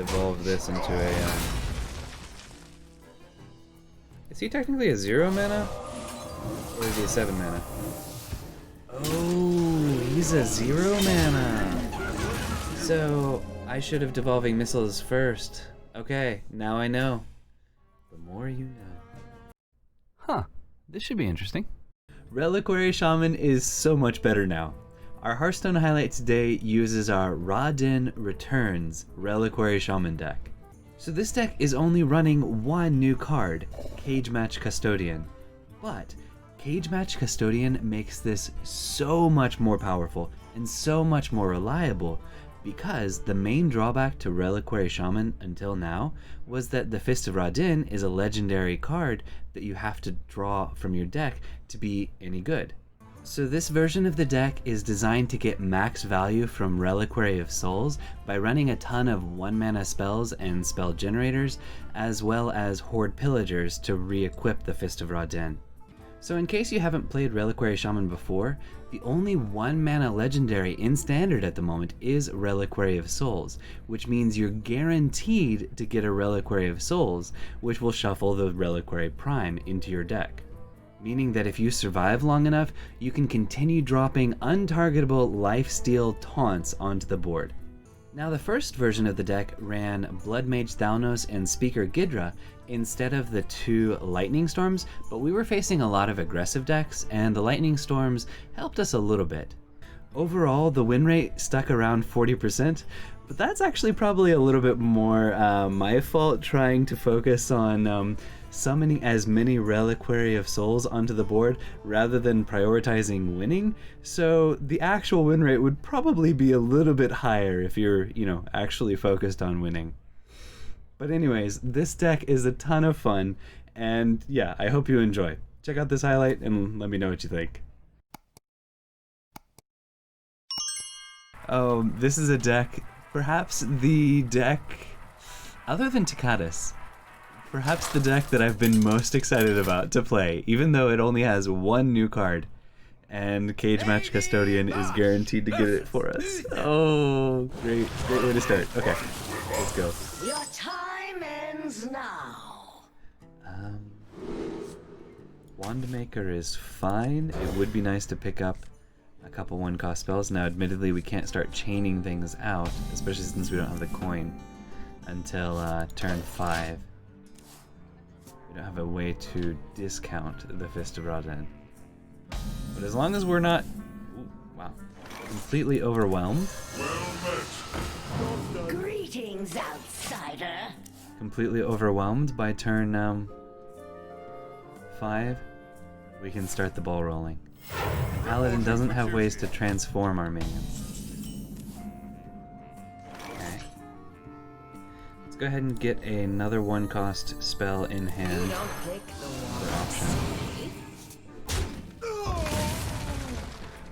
devolve this into a... Is he technically a 0 mana? Or is he a 7 mana? Oh, he's a 0 mana! So, I should have Devolving Missiles first. Okay, now I know. The more you know. Huh, this should be interesting. Reliquary Shaman is so much better now. Our Hearthstone highlight today uses our Ra-Din Returns Reliquary Shaman deck. So this deck is only running one new card, Cagematch Custodian. But Cagematch Custodian makes this so much more powerful and so much more reliable because the main drawback to Reliquary Shaman until now was that the Fist of Ra-Din is a legendary card that you have to draw from your deck to be any good. So this version of the deck is designed to get max value from Reliquary of Souls by running a ton of 1-mana spells and spell generators, as well as Horde Pillagers to re-equip the Fist of Ra-Din. So in case you haven't played Reliquary Shaman before, the only 1-mana legendary in Standard at the moment is Reliquary of Souls, which means you're guaranteed to get a Reliquary of Souls, which will shuffle the Reliquary Prime into your deck. Meaning that if you survive long enough, you can continue dropping untargetable lifesteal taunts onto the board. Now the first version of the deck ran Blood Mage Thalnos and Speaker Ghidra instead of the 2 Lightning Storms, but we were facing a lot of aggressive decks, and the Lightning Storms helped us a little bit. Overall, the win rate stuck around 40%, but that's actually probably a little bit more my fault trying to focus on summoning as many Reliquary of Souls onto the board rather than prioritizing winning. So the actual win rate would probably be a little bit higher if you're, actually focused on winning. But anyways, this deck is a ton of fun, and yeah, I hope you enjoy. Check out this highlight and let me know what you think. Oh, this is a deck, perhaps the deck, other than Takadis, perhaps the deck that I've been most excited about to play, even though it only has one new card. And Cagematch Custodian is guaranteed to get it for us. Oh, great way to start. Okay, let's go. Your time ends now. Wandmaker is fine. It would be nice to pick up a couple 1-cost spells. Now, admittedly, we can't start chaining things out, especially since we don't have the coin, until turn 5. We don't have a way to discount the Fist of Ra-Din. But as long as we're not, completely overwhelmed. Greetings, outsider. Completely overwhelmed by turn 5, we can start the ball rolling. Paladin doesn't have ways to transform our minions. Okay. Let's go ahead and get another 1-cost spell in hand. Another option.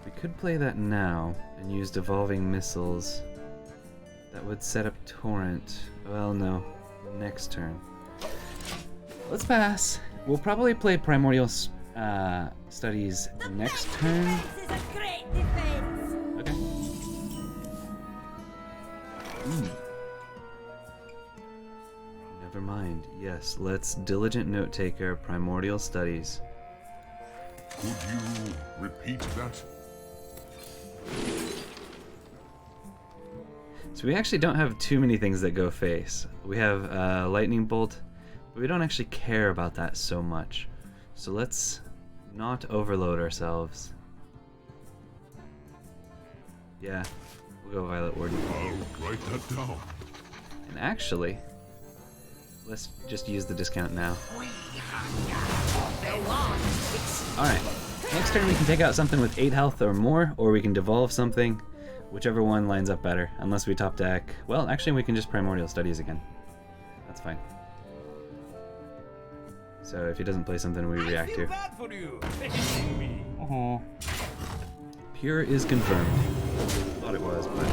We could play that now and use Devolving Missiles. That would set up Torrent. Well, no. Next turn. Let's pass. We'll probably play Primordial Studies next turn. Okay. Never mind. Yes, let's Diligent Note Taker, Primordial Studies. Could you repeat that? So we actually don't have too many things that go face. We have Lightning Bolt, but we don't actually care about that so much. So let's not overload ourselves. Yeah, we'll go Violet Warden. I'll write that down. And actually, let's just use the discount now. Alright, next turn we can take out something with 8 health or more, or we can devolve something. Whichever one lines up better, unless we top deck. Well, actually we can just Primordial Studies again. That's fine. So if he doesn't play something we react to. Pure is confirmed. Thought it was, but...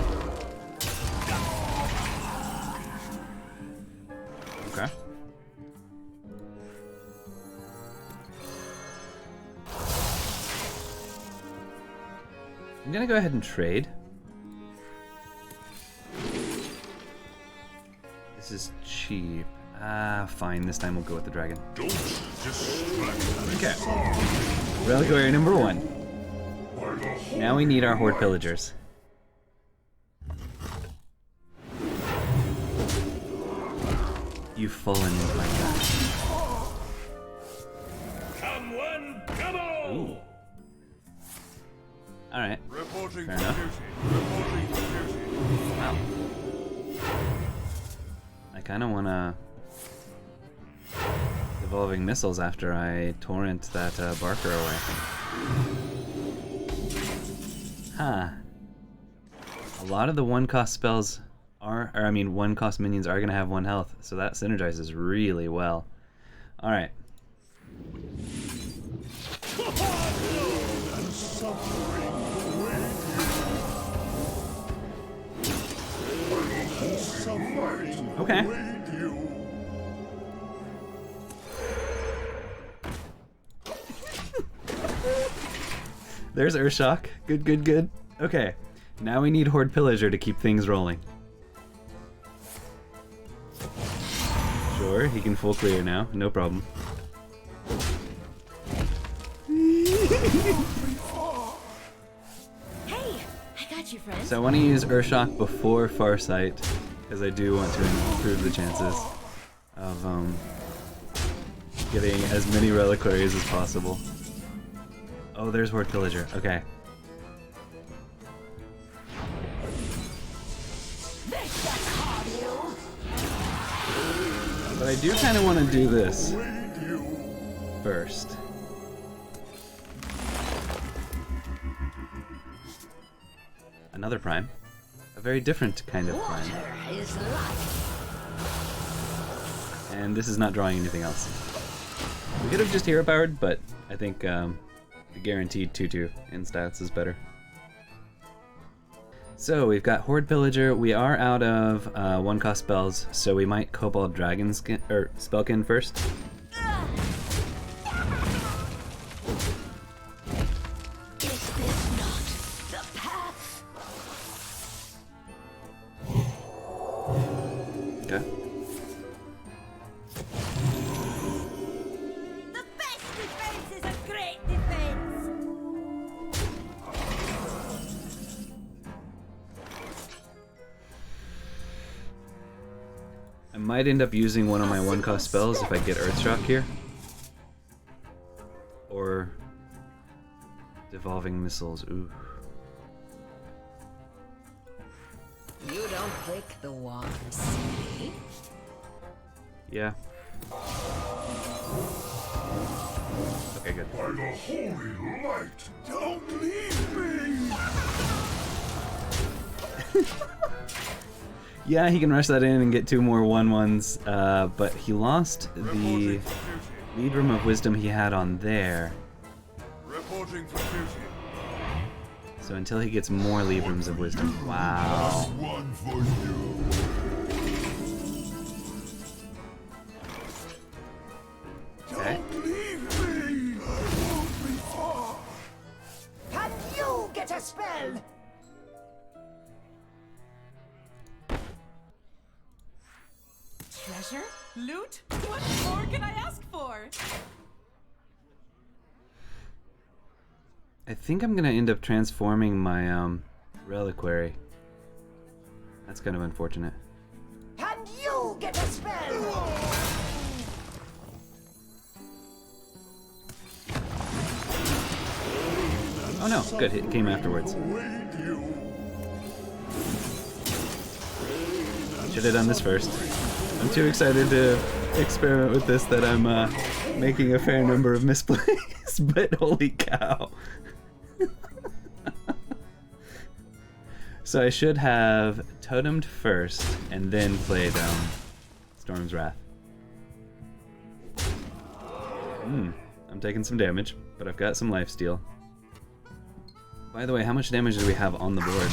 Okay. I'm gonna go ahead and trade. This is cheap. Fine. This time we'll go with the dragon. Don't distract. Okay. Reliquary number 1. Now we need our Horde Pillagers. You've fallen into my trap. Come one, come all. Ooh. Alright. Reporting Fair for enough. duty. Reporting for duty. Wow. I kind of want to Devolving Missiles after I torrent that Barker away. Huh. A lot of the 1-cost spells are, or I mean 1-cost minions are going to have 1 health, so that synergizes really well. Alright. Okay. There's Urshock. Good, good, good. Okay. Now we need Horde Pillager to keep things rolling. Sure, he can full clear now. No problem. Hey, I got you, friend. So I want to use Urshock before Farsight, because I do want to improve the chances of getting as many reliquaries as possible. Oh, there's Horde Pillager. Okay. But I do kind of want to do this first. Another Prime. A very different kind of Prime. And this is not drawing anything else. We could have just hero powered, but I think the guaranteed 2/2 in stats is better. So we've got Horde Pillager. We are out of 1-cost spells, so we might Cobalt Dragon Skin or Spellkin first. Is this not the path? Okay. The best defense is a great defense. I might end up using one of my 1-cost spells if I get Earthshock here. Or Devolving Missiles. Ooh. You don't click the wand, see? Yeah. Okay, good. By the holy light, don't leave me! Yeah, he can rush that in and get 2 more 1/1s, but he lost the lead room of wisdom he had on there. Reporting for duty. So until he gets more lead rooms of wisdom. Wow. One for you. Okay. Don't leave me! I won't be far. Can you get a spell? Treasure? Loot? What more can I ask for? I think I'm gonna end up transforming my reliquary. That's kind of unfortunate. Can you get a spell? Oh no, good, it came afterwards. Should have done this first. I'm too excited to experiment with this that I'm making a fair number of misplays, but holy cow. So I should have totemed first and then played Storm's Wrath. I'm taking some damage, but I've got some lifesteal. By the way, how much damage do we have on the board?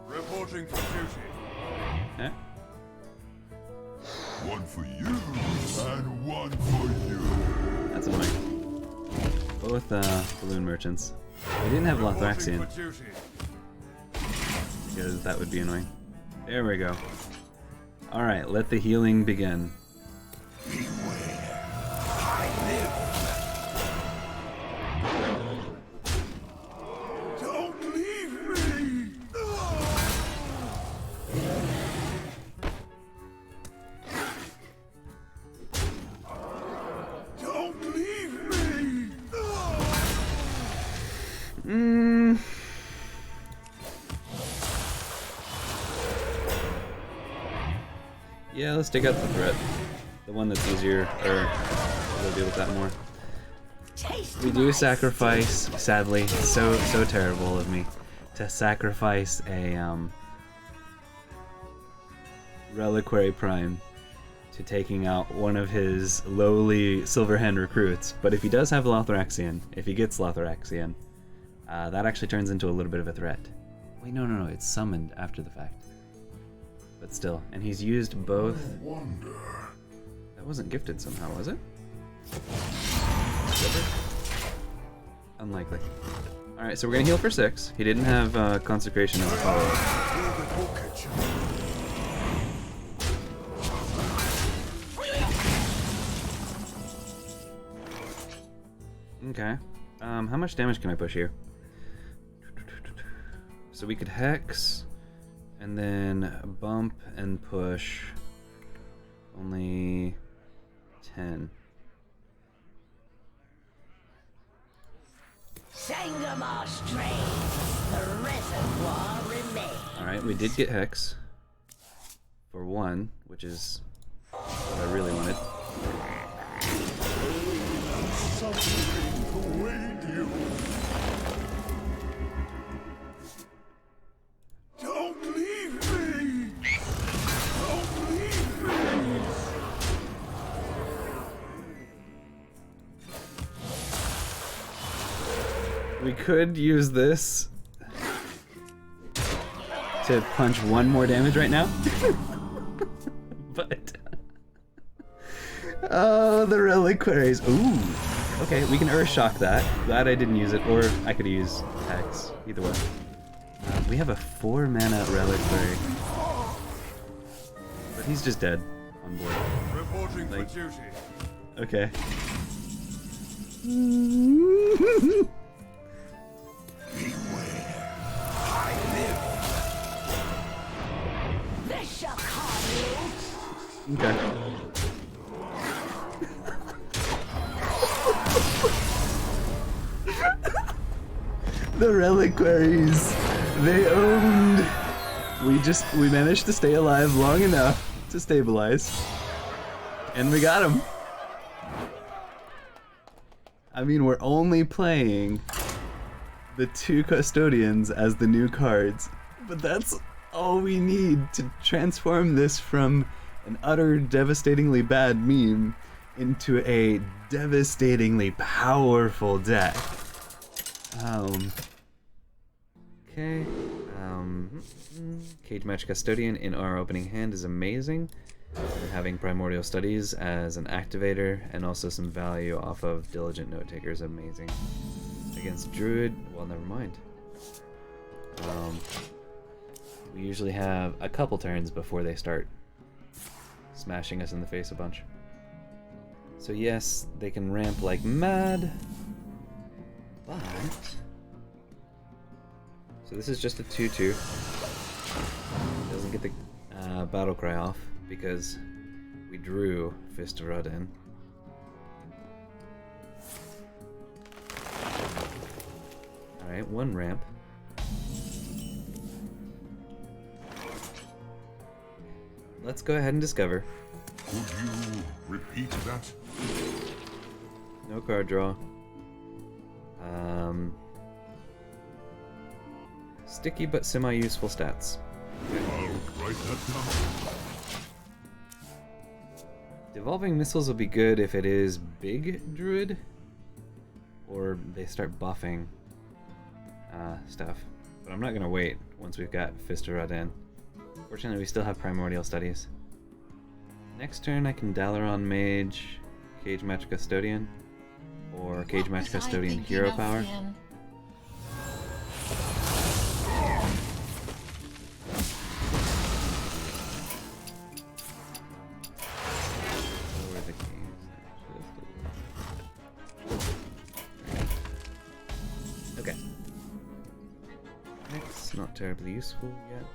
Reporting for duty. Eh? One for you, and one for you. That's annoying. with balloon merchants. We didn't have Lothraxian, because that would be annoying. There we go. Alright, let the healing begin. Don't leave me! Don't leave me! Yeah, let's take out the threat. The one that's easier, or we'll deal with that more. We do sacrifice, sadly, so terrible of me, to sacrifice a Reliquary Prime to taking out one of his lowly Silverhand recruits. But if he does have Lothraxian, if he gets Lothraxian, that actually turns into a little bit of a threat. Wait, no, it's summoned after the fact. But still, and he's used both. That wasn't gifted somehow, was it? Unlikely. Alright, so we're gonna heal for 6. He didn't have Consecration as a follow-up. Okay. How much damage can I push here? So we could Hex, and then bump and push only 10. Sangomar strain, the reservoir remains. Alright, we did get Hex for 1, which is what I really wanted. Suffering await you. Don't leave me! Don't leave me! We could use this to punch 1 more damage right now. But oh, the reliquaries. Ooh. Okay, we can Earth Shock that. Glad I didn't use it, or I could use Hex. Either way. We have a 4 mana reliquary. But he's just dead on board. Reporting Like, for duty. okay. This shall harm you. Okay. The reliquaries, they owned. We managed to stay alive long enough to stabilize, and we got him. I mean, we're only playing the 2 custodians as the new cards, but that's all we need to transform this from an utter devastatingly bad meme into a devastatingly powerful deck. Okay. Cagematch Custodian in our opening hand is amazing. And having Primordial Studies as an activator and also some value off of Diligent Note Taker is amazing. Against Druid, well, never mind. We usually have a couple turns before they start smashing us in the face a bunch. So yes, they can ramp like mad, but... So this is just a 2-2. Doesn't get the battle cry off because we drew Fist of Rodin. Alright, 1 ramp. Let's go ahead and discover. Could you repeat that? No card draw. Sticky but semi-useful stats. I'll write that down. Devolving Missiles will be good if it is big Druid, or they start buffing stuff. But I'm not gonna wait once we've got Fist of Rodin. Fortunately, we still have Primordial Studies. Next turn, I can Dalaran Mage, Cagematch Custodian. Or Cagematch Custodian hero power. Lower the games just a little. Okay. Next, not terribly useful yet.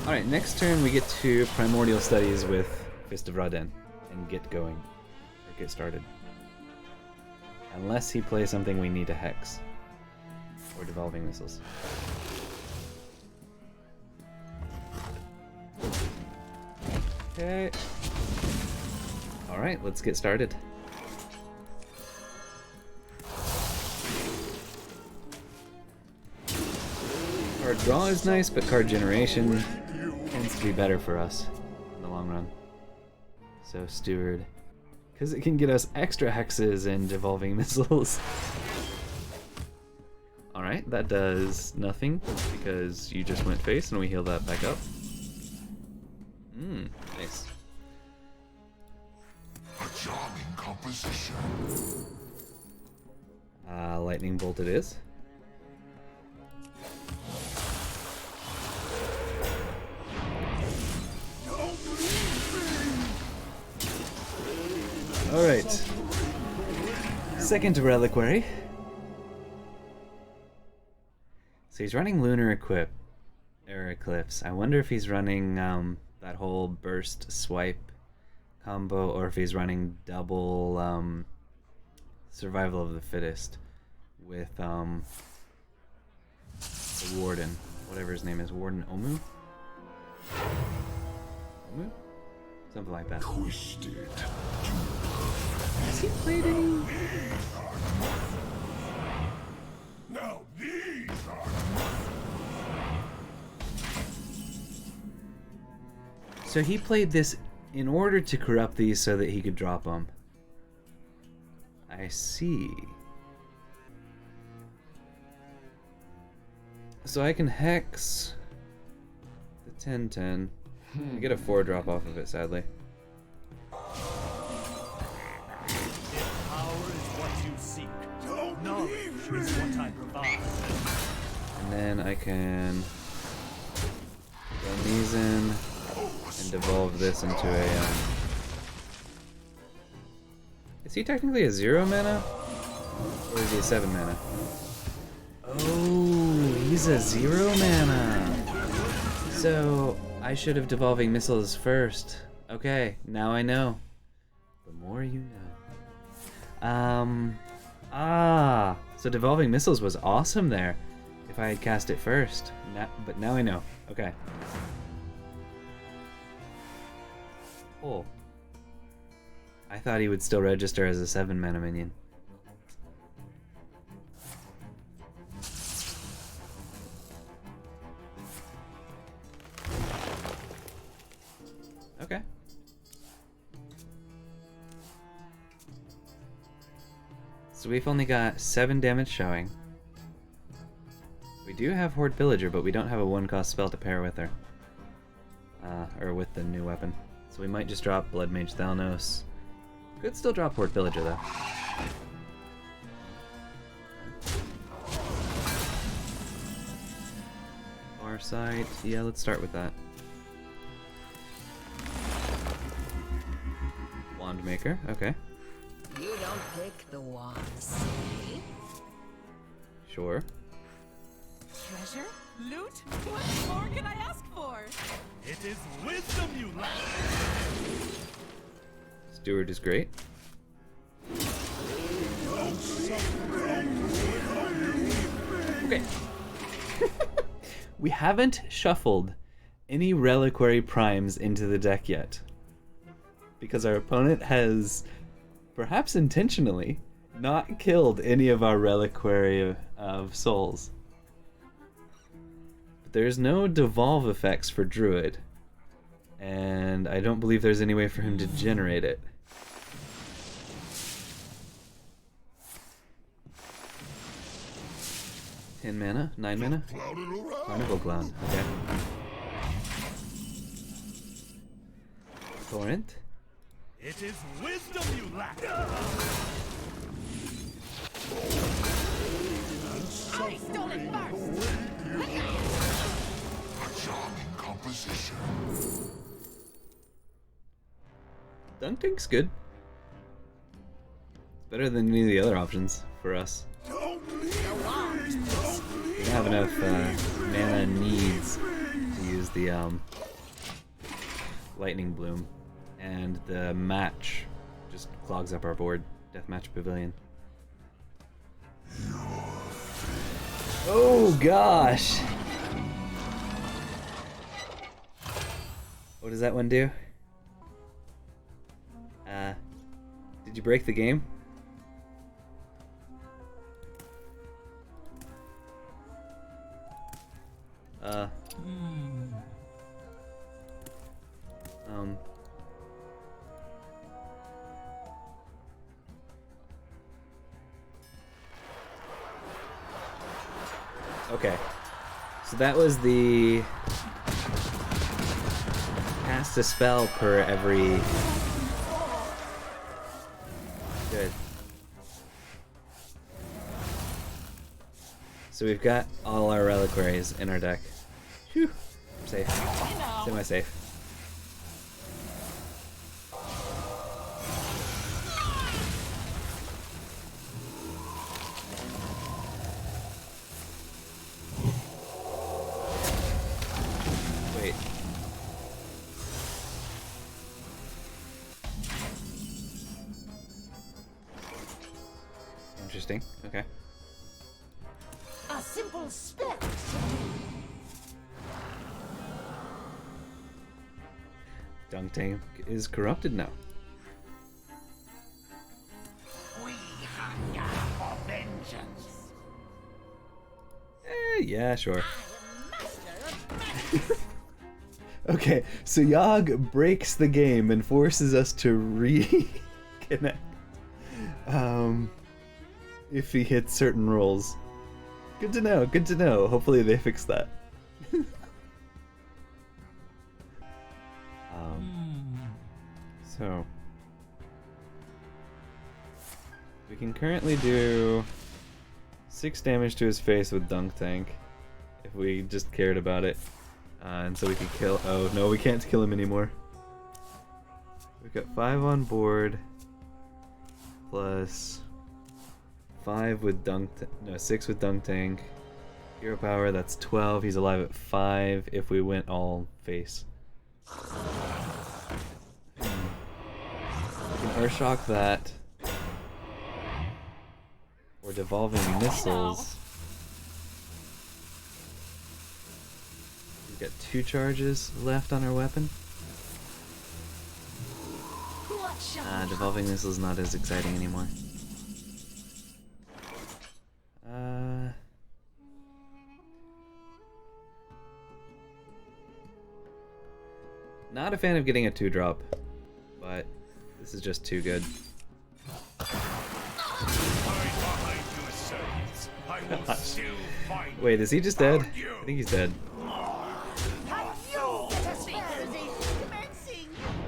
Alright, next turn we get to Primordial Studies with Fist of Raden and get going. Or get started. Unless he plays something we need to hex. Or Devolving Missiles. Okay. Alright, let's get started. Card draw is nice, but card generation tends to be better for us in the long run. So Steward, because it can get us extra hexes and Devolving Missiles. Alright, that does nothing because you just went face and we heal that back up. Nice. A charming composition. Lightning Bolt it is. Alright. Second Reliquary. So he's running Lunar Eclipse. I wonder if he's running that whole burst swipe combo or if he's running double Survival of the Fittest with the Warden. Whatever his name is. Warden Omu? Omu? Something like that. Twisted. Has he played any? Now these are. So he played this in order to corrupt these so that he could drop them. I see. So I can hex the 10/10. I get a 4 drop off of it, sadly. Power is what you seek. Knowledge is what I provide. And then I can run these in and devolve this into a... Is he technically a 0 mana? Or is he a 7 mana? Oh, he's a 0 mana! So, I should have Devolving Missiles first. Okay, now I know. The more you know. So Devolving Missiles was awesome there. If I had cast it first. But now I know. Okay. Cool. I thought he would still register as a 7 mana minion. Okay. So we've only got 7 damage showing. We do have Horde Pillager, but we don't have a 1-cost spell to pair with her. Or with the new weapon. So we might just drop Blood Mage Thalnos. Could still drop Horde Pillager though. Farsight, yeah, let's start with that. Wandmaker, okay. You don't pick the wand, see? Sure. Treasure? Loot? What more can I ask for? It is wisdom you lack. Steward is great. Okay. We haven't shuffled any Reliquary Primes into the deck yet. Because our opponent has, perhaps intentionally, not killed any of our Reliquary of Souls. But there's no devolve effects for Druid. And I don't believe there's any way for him to generate it. Ten mana? 9 mana? Clouded around. Carnival Clown, okay. Torrent? It is wisdom you lack. I stole it first. A charming composition. Dunk Tank's good. It's better than any of the other options for us. Don't leave me. We don't have enough mana needs to use the Lightning Bloom, and the match just clogs up our board. Deathmatch Pavilion. Oh gosh! What does that one do? Did you break the game? Okay. So that was the cast a spell per every. Good. So we've got all our reliquaries in our deck. Phew. I'm safe. Semi-safe. Wait. Interesting. Okay. A simple spell. Dunk Tank is corrupted now. We hunger for vengeance. Yeah, sure. Okay, so Yogg breaks the game and forces us to reconnect. If he hits certain rolls. Good to know, good to know. Hopefully they fix that. So we can currently do 6 damage to his face with Dunk Tank if we just cared about it. And so we could kill. Oh no, we can't kill him anymore. We've got 5 on board plus 5 with no, 6 with Dunk Tank. Hero power, that's 12. He's alive at 5 if we went all face. We can Earthshock that. We're devolving missiles. We've got 2 charges left on our weapon. Devolving missiles not as exciting anymore. Not a fan of getting a 2-drop, but this is just too good. Wait, is he just dead? I think he's dead.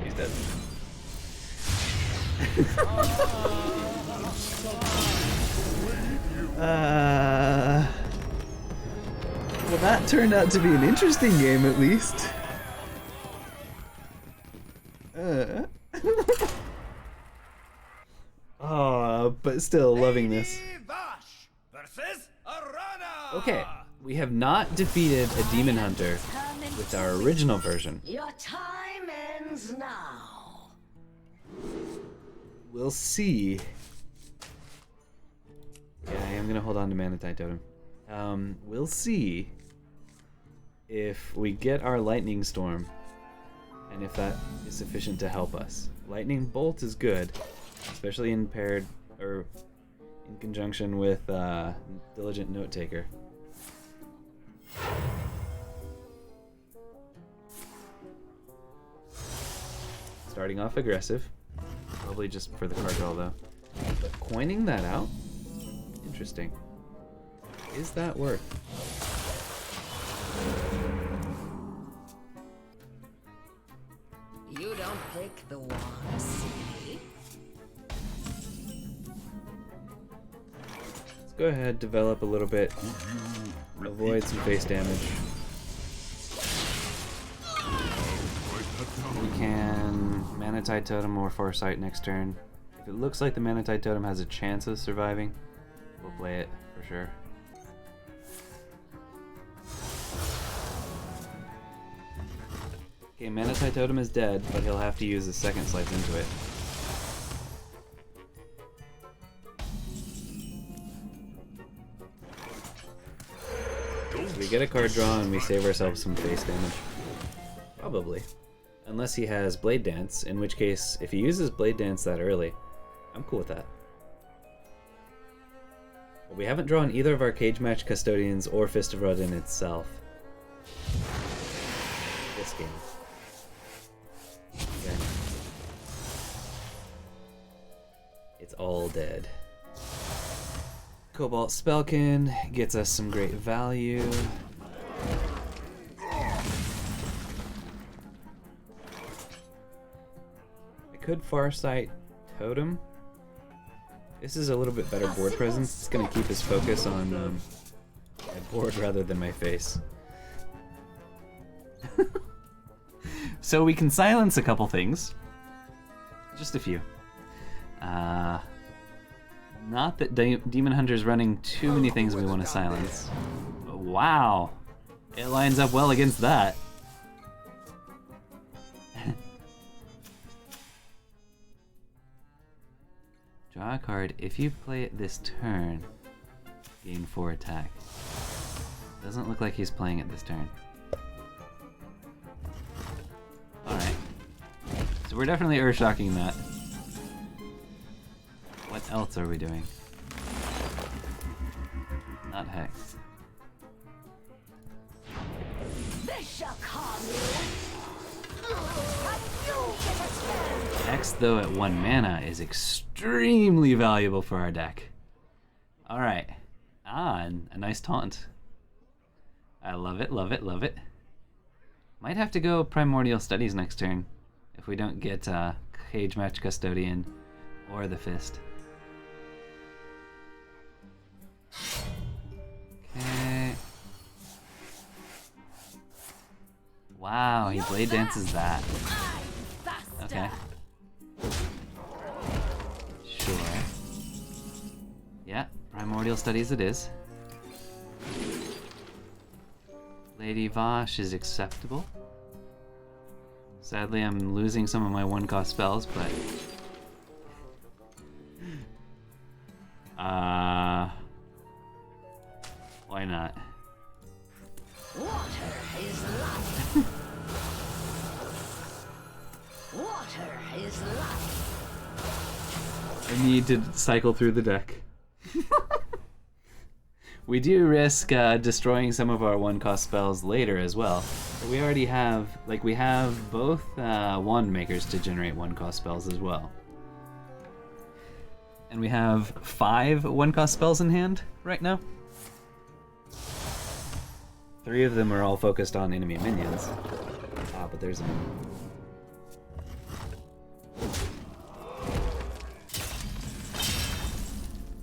He's dead. Well, that turned out to be an interesting game, at least. Oh, but still loving this. Okay, we have not defeated a demon hunter with our original version. Your time ends now. We'll see. Yeah, I am gonna hold on to Manatite Totem. We'll see if we get our Lightning Storm and if that is sufficient to help us. Lightning Bolt is good, especially in paired or in conjunction with Diligent Note Taker. Starting off aggressive, probably just for the card draw though. But coining that out, interesting. Is that worth? You don't pick the wand, see? Let's go ahead, develop a little bit. Avoid some face damage. We can Manatide Totem or Farsight next turn. If it looks like the Manatide Totem has a chance of surviving, we'll play it for sure. Okay, Manatide Totem is dead, but he'll have to use his second slice into it. So we get a card draw and we save ourselves some face damage. Probably. Unless he has Blade Dance, in which case, if he uses Blade Dance that early, I'm cool with that. Well, we haven't drawn either of our Cagematch Custodians or Fist of Rodin itself. This game. Okay. It's all dead. Cobalt Spellkin gets us some great value. I could Farsight Totem. This is a little bit better board presence. It's going to keep his focus on my board rather than my face. So we can silence a couple things. Just a few. Not that Demon Hunter's running too many things we want to silence. But wow! It lines up well against that. Draw a card. If you play it this turn, gain 4 attack. Doesn't look like he's playing it this turn. Alright. So we're definitely Earthshocking that. What else are we doing? Not Hex. This shall calm you. Hex, though, at 1 mana is extremely valuable for our deck. Alright. And a nice taunt. I love it, love it, love it. Might have to go Primordial Studies next turn if we don't get Cagematch Custodian or the Fist. Okay. Wow, he Blade Dances that. Okay. Sure. Yeah, Primordial Studies it is. Lady Vosh is acceptable. Sadly, I'm losing some of my 1-cost spells, but... why not? Water is life. Water is life. I need to cycle through the deck. We do risk destroying some of our 1-cost spells later as well. But we already have, like, we have both Wand Makers to generate 1-cost spells as well. And we have 5 1-cost spells in hand right now. 3 of them are all focused on enemy minions. Ah, but there's a...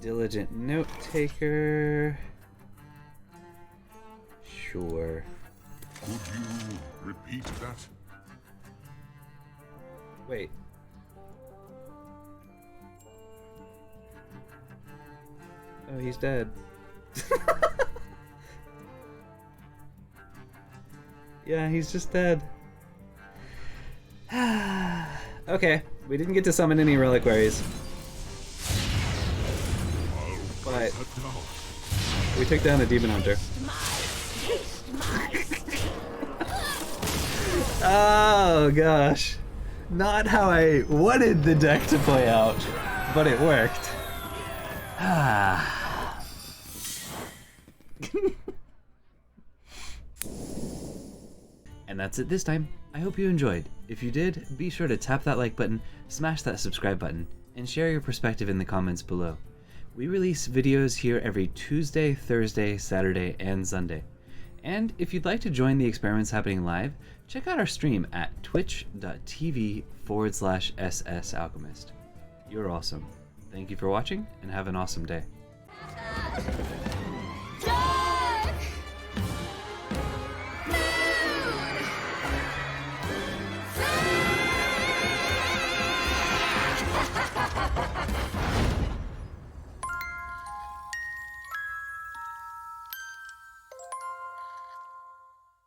Diligent Note Taker. Sure. Could you repeat that? Wait. Oh, he's dead. Yeah, he's just dead. Okay, we didn't get to summon any reliquaries. But we took down a Demon Hunter. Oh gosh. Not how I wanted the deck to play out, but it worked. And that's it this time. I hope you enjoyed. If you did, be sure to tap that like button, smash that subscribe button, and share your perspective in the comments below. We release videos here every Tuesday, Thursday, Saturday, and Sunday. And if you'd like to join the experiments happening live, check out our stream at twitch.tv/SSAlchemist. You're awesome. Thank you for watching, and have an awesome day.